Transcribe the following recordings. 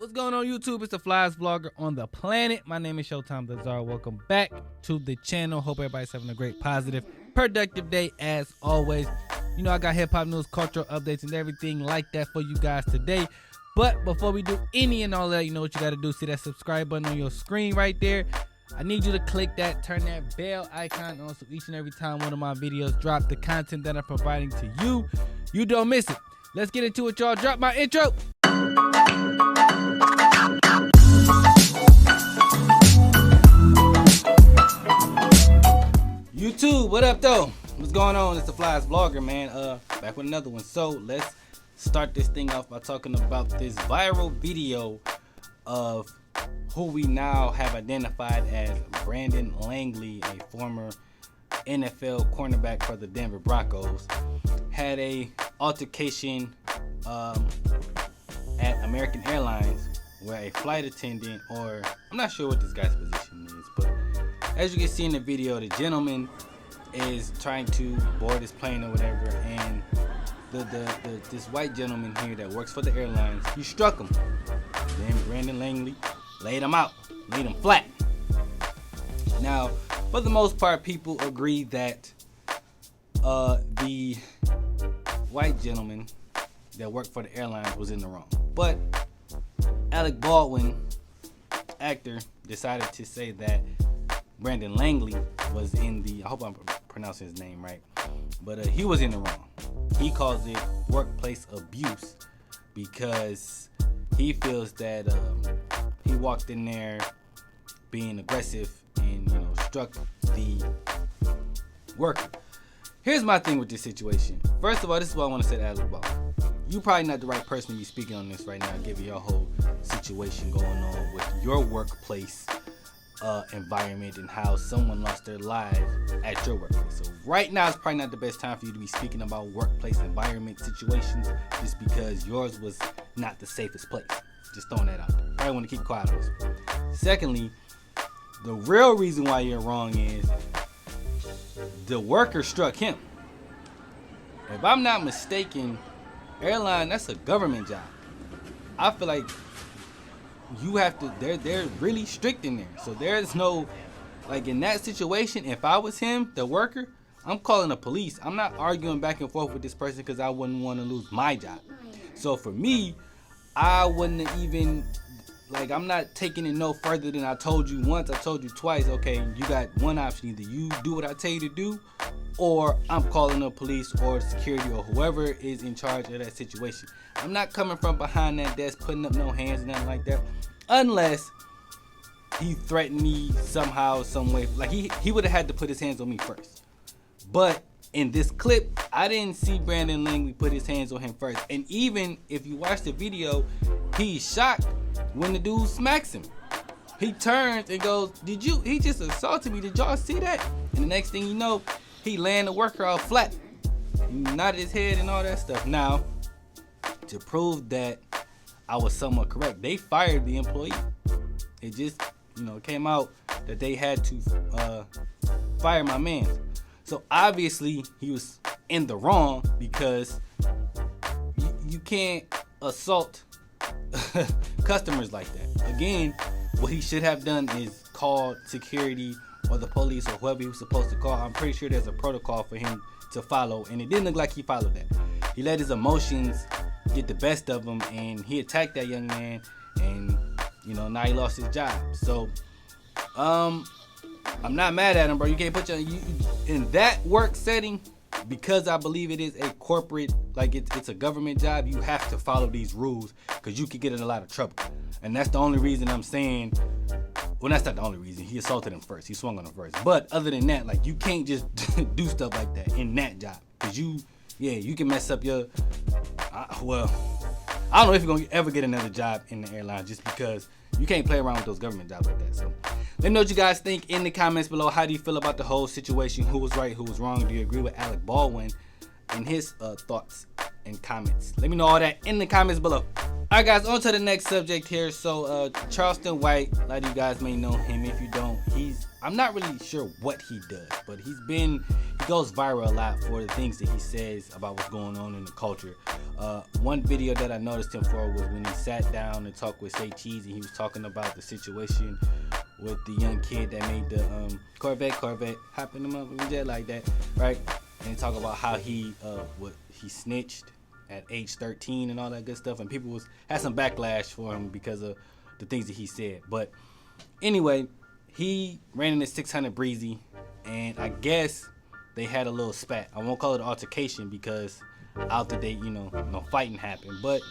What's going on YouTube? It's the flyest vlogger on the planet. My name is Showtime the Czar. Welcome back to the channel. Hope everybody's having a great, positive, productive day as always. You know I got hip hop news, cultural updates, and everything like that for you guys today. But before we do any and all that, you know what you got to do. See that subscribe button on your screen right there. I need you to click that, turn that bell icon on so each and every time one of my videos drop, the content that I'm providing to you, you don't miss it. Let's get into it, y'all. Drop my intro. YouTube, what up though? What's going on? It's the flyest vlogger, man. Back with another one. So let's start this thing off by talking about this viral video of who we now have identified as Branden Langley, a former NFL cornerback for the Denver Broncos, had a altercation at American Airlines where a flight attendant, or I'm not sure what this guy's position is, but as you can see in the video, the gentleman is trying to board his plane or whatever, and this white gentleman here that works for the airlines, he struck him. Then Branden Langley laid him out, laid him flat. Now, for the most part, people agree that the white gentleman that worked for the airlines was in the wrong. But Alec Baldwin, actor, decided to say that Branden Langley was in the, I hope I'm pronouncing his name right, but he was in the wrong. He calls it workplace abuse because he feels that he walked in there being aggressive and, you know, struck the worker. Here's my thing with this situation. First of all, this is what I want to say to Alec Baldwin. You probably not the right person to be speaking on this right now, giving your whole situation going on with your workplace environment and how someone lost their lives at your workplace. So right now it's probably not the best time for you to be speaking about workplace environment situations just because yours was not the safest place. Just throwing that out there. Probably want to keep quiet on this. Secondly, the real reason why you're wrong is the worker struck him. If I'm not mistaken, airline, that's a government job. I feel like you have to, they're really strict in there. So there's no, like in that situation, if I was him, the worker, I'm calling the police. I'm not arguing back and forth with this person because I wouldn't want to lose my job. So for me, I wouldn't even, like, I'm not taking it no further than I told you once, I told you twice. Okay, you got one option. Either you do what I tell you to do, or I'm calling the police or security or whoever is in charge of that situation. I'm not coming from behind that desk, putting up no hands and nothing like that, unless he threatened me somehow, some way. Like he would have had to put his hands on me first. But in this clip, I didn't see Branden Langley put his hands on him first. And even if you watch the video, he's shocked when the dude smacks him. He turns and goes, he just assaulted me. Did y'all see that? And the next thing you know, he landed the worker out flat. He nodded his head and all that stuff. Now, to prove that I was somewhat correct, they fired the employee. It just, came out that they had to fire my man. So obviously he was in the wrong because you can't assault customers like that. Again, what he should have done is called security or the police or whoever he was supposed to call. I'm pretty sure there's a protocol for him to follow, and it didn't look like he followed that. He let his emotions get the best of him, and he attacked that young man, and now he lost his job. So I'm not mad at him, bro. You can't put you in that work setting, because I believe it is a corporate, like it's a government job. You have to follow these rules because you could get in a lot of trouble, and that's the only reason I'm saying. Well, that's not the only reason. He assaulted him first. He swung on him first. But other than that, like, you can't just do stuff like that in that job. Because you can mess up your, well, I don't know if you're going to ever get another job in the airline just because you can't play around with those government jobs like that. So let me know what you guys think in the comments below. How do you feel about the whole situation? Who was right? Who was wrong? Do you agree with Alec Baldwin and his thoughts and comments? Let me know all that in the comments below. Alright guys, on to the next subject here. So Charleston White, a lot of you guys may know him. If you don't, I'm not really sure what he does, but he goes viral a lot for the things that he says about what's going on in the culture. One video that I noticed him for was when he sat down and talked with Say Cheese, and he was talking about the situation with the young kid that made the Corvette, hopping him up and jet like that, right? And he talk about how he snitched at age 13 and all that good stuff, and people had some backlash for him because of the things that he said. But anyway, he ran into 600 Breezy, and I guess they had a little spat. I won't call it an altercation because after they, no fighting happened. But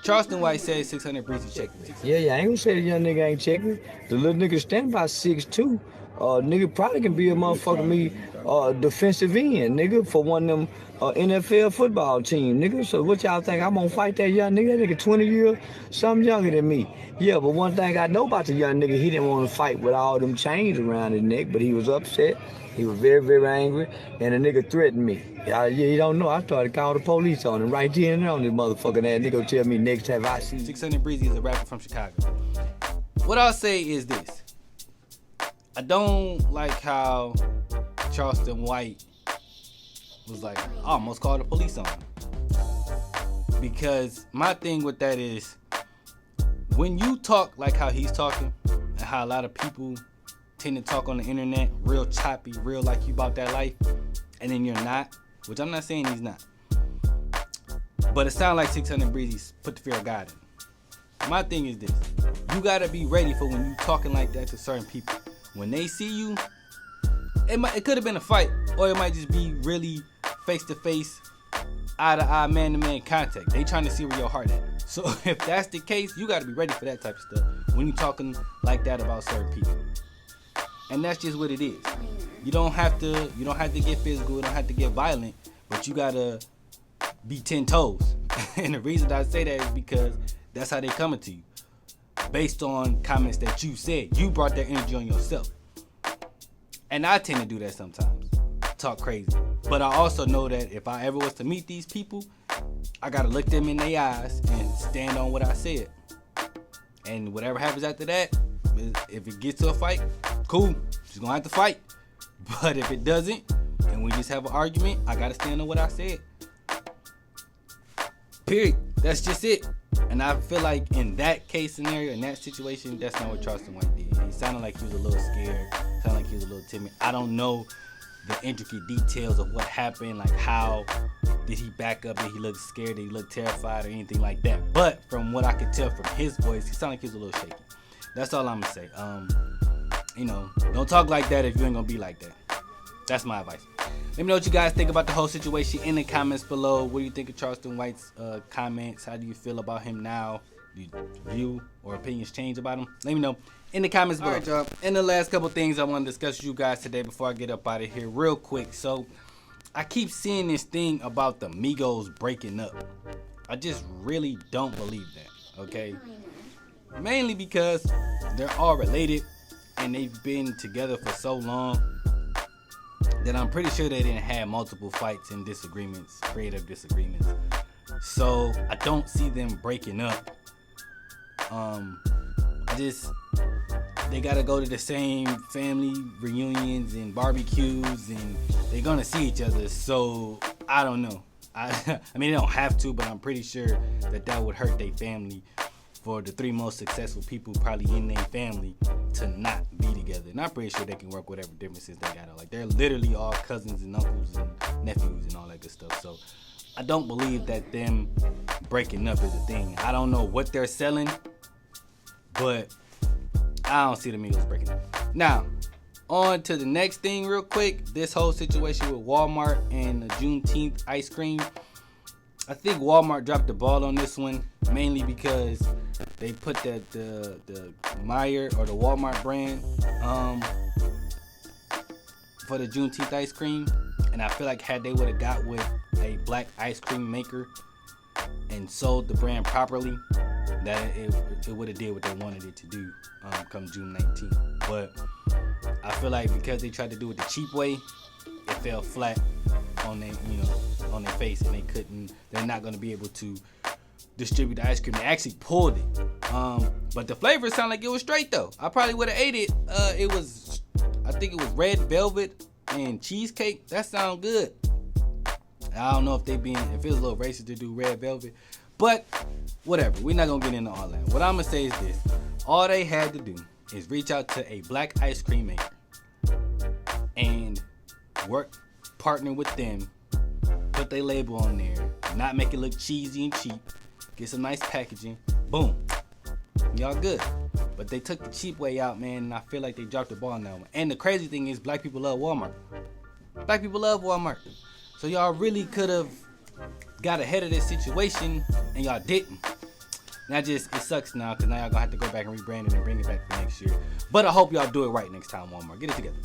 Charleston White said 600 Breezy checked me. Yeah, I ain't gonna say the young nigga ain't checking. The little nigga stand by 6'2". Nigga probably can be a motherfucking defensive end, nigga, for one of them NFL football team, nigga. So what y'all think? I'm gonna fight that young nigga? That nigga 20 years, something younger than me. Yeah, but one thing I know about the young nigga, he didn't want to fight with all them chains around his neck, but he was upset. He was very, very angry, and the nigga threatened me. You don't know, I started calling the police on him right then and there on this motherfucking ass. Nigga tell me next time I see 600 Breezy is a rapper from Chicago. What I'll say is this. I don't like how Charleston White was like, I almost called the police on him. Because my thing with that is, when you talk like how he's talking, and how a lot of people tend to talk on the internet, real choppy, real like you about that life, and then you're not, which I'm not saying he's not. But it sounds like 600 Breezy put the fear of God in. My thing is this. You gotta be ready for when you talking like that to certain people. When they see you, it could have been a fight, or it might just be really face-to-face, eye-to-eye, man-to-man contact. They trying to see where your heart at. So if that's the case, you got to be ready for that type of stuff when you talking like that about certain people. And that's just what it is. You don't have to get physical, you don't have to get violent, but you got to be 10 toes. And the reason I say that is because that's how they coming to you. Based on comments that you said. You brought that energy on yourself. And I tend to do that sometimes. Talk crazy. But I also know that if I ever was to meet these people, I gotta look them in their eyes and stand on what I said. And whatever happens after that, if it gets to a fight, cool. She's gonna have to fight. But if it doesn't, and we just have an argument, I gotta stand on what I said. Period. That's just it. And I feel like in that case scenario, in that situation, that's not what Charleston White did. He sounded like he was a little scared, sounded like he was a little timid. I don't know the intricate details of what happened, like how did he back up, did he look scared, did he look terrified or anything like that. But from what I could tell from his voice, he sounded like he was a little shaky. That's all I'm gonna say. Don't talk like that if you ain't gonna be like that. That's my advice. Let me know what you guys think about the whole situation in the comments below. What do you think of Charleston White's comments? How do you feel about him now? Do your view or opinions change about him? Let me know in the comments below. All right, y'all. And the last couple things I want to discuss with you guys today before I get up out of here real quick. So I keep seeing this thing about the Migos breaking up. I just really don't believe that, okay? Mainly because they're all related and they've been together for so long that I'm pretty sure they didn't have multiple fights and disagreements, creative disagreements. So I don't see them breaking up. They gotta go to the same family reunions and barbecues, and they're gonna see each other. So I don't know. I mean, they don't have to, but I'm pretty sure that would hurt their family. For the three most successful people probably in their family to not be together. And I'm pretty sure they can work whatever differences they got. Like, they're literally all cousins and uncles and nephews and all that good stuff. So I don't believe that them breaking up is a thing. I don't know what they're selling, but I don't see the Migos breaking up. Now, on to the next thing real quick. This whole situation with Walmart and the Juneteenth ice cream. I think Walmart dropped the ball on this one, mainly because they put the Meyer or the Walmart brand for the Juneteeth ice cream, and I feel like had they would have got with a black ice cream maker and sold the brand properly, that it would have did what they wanted it to do come June 19th. But I feel like because they tried to do it the cheap way, it fell flat on their face, and they're not going to be able to distribute the ice cream. They actually pulled it, but the flavor sounded like it was straight though. I probably would have ate it. I think it was red velvet and cheesecake. That sound good. I don't know if it was a little racist to do red velvet, but whatever. We're not gonna get into all that. What I'm gonna say is this: all they had to do is reach out to a black ice cream maker and partner with them, put their label on there, not make it look cheesy and cheap, get some nice packaging, boom, y'all good. But they took the cheap way out, man, and I feel like they dropped the ball on that one. And the crazy thing is, black people love Walmart. Black people love Walmart. So y'all really could have got ahead of this situation, and y'all didn't. And it sucks now, because now y'all gonna have to go back and rebrand it and bring it back for next year. But I hope y'all do it right next time, Walmart. Get it together.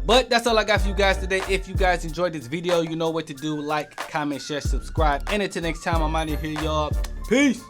But that's all I got for you guys today. If you guys enjoyed this video, you know what to do. Like, comment, share, subscribe. And until next time, I'm out of here, y'all. Peace.